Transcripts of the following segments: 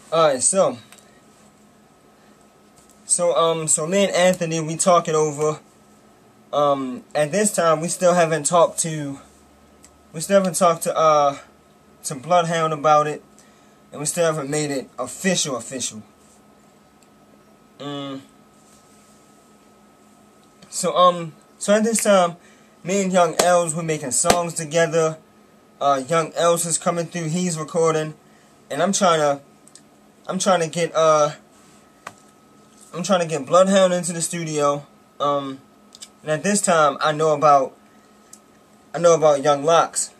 Alright, so me and Anthony, we talking over. At this time, we still haven't talked to Bloodhound about it, and we still haven't made it official. So at this time, me and Young Els, we're making songs together. Young Els is coming through, he's recording, and I'm trying to get Bloodhound into the studio. And at this time, I know about Young Locks,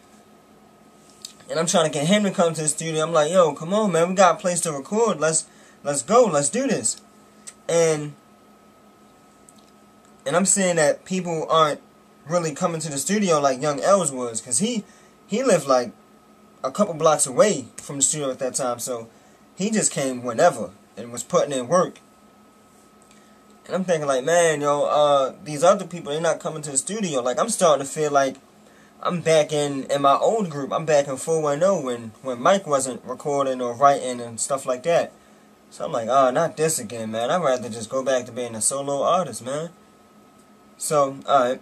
and I'm trying to get him to come to the studio. I'm like, yo, come on, man, we got a place to record. Let's go. Let's do this. And I'm saying that people aren't really coming to the studio like Young Els was, cause he lived like a couple blocks away from the studio at that time, so he just came whenever and was putting in work. And I'm thinking like, man, these other people, they're not coming to the studio. Like, I'm starting to feel like I'm back in my old group. I'm back in 410 when Mike wasn't recording or writing and stuff like that. So I'm like, not this again, man. I'd rather just go back to being a solo artist, man. So, alright.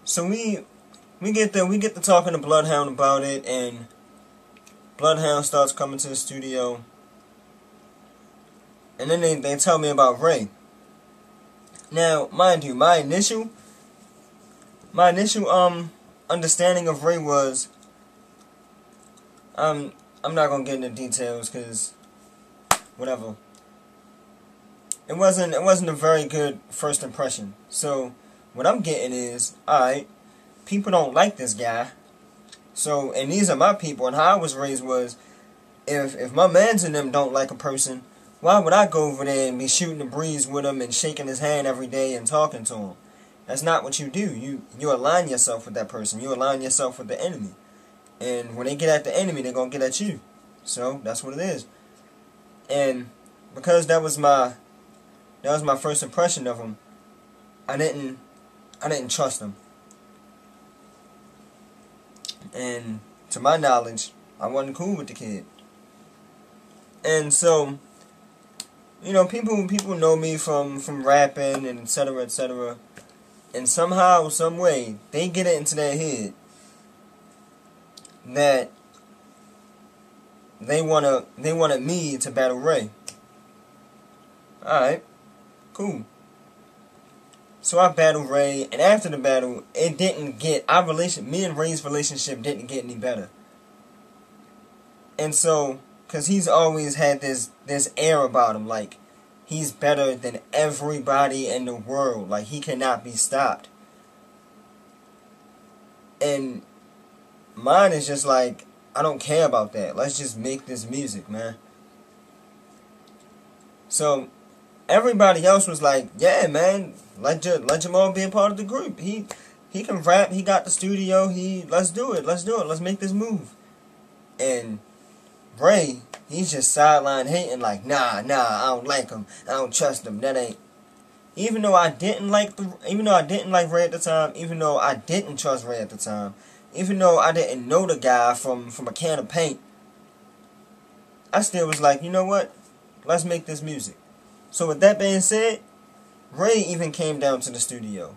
So we get to talking to Bloodhound about it, and Bloodhound starts coming to the studio. And then they tell me about Ray. Now, mind you, my initial understanding of Ray was, I'm not gonna get into details because whatever. It wasn't a very good first impression. So what I'm getting is, alright, people don't like this guy. So, and these are my people, and how I was raised was, if my mans and them don't like a person, why would I go over there and be shooting the breeze with him and shaking his hand every day and talking to him? That's not what you do. You align yourself with that person. You align yourself with the enemy. And when they get at the enemy, they're going to get at you. So, that's what it is. And because that was my first impression of him, I didn't trust him. And to my knowledge, I wasn't cool with the kid. And so, people know me from rapping and etc. etc. And somehow, some way, they get it into their head that they wanted me to battle Ray. Alright, cool. So I battled Ray, and after the battle, it didn't get me and Ray's relationship didn't get any better. And so, cause he's always had this air about him, like he's better than everybody in the world, like he cannot be stopped. And mine is just like, I don't care about that. Let's just make this music, man. So everybody else was like, yeah, man, let Jamal be a part of the group. He can rap, he got the studio, let's do it, let's make this move. And Ray, he's just sideline hating like, nah, I don't like him, I don't trust him, that ain't. Even though I didn't like Ray at the time, even though I didn't trust Ray at the time, even though I didn't know the guy from a can of paint, I still was like, you know what? Let's make this music. So with that being said, Ray even came down to the studio.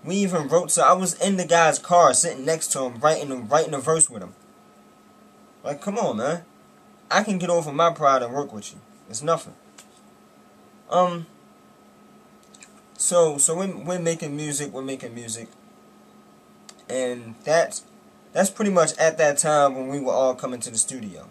We even wrote, so I was in the guy's car sitting next to him, writing a verse with him. Like, come on, man. I can get over my pride and work with you. It's nothing. So we're making music, and that's pretty much at that time when we were all coming to the studio.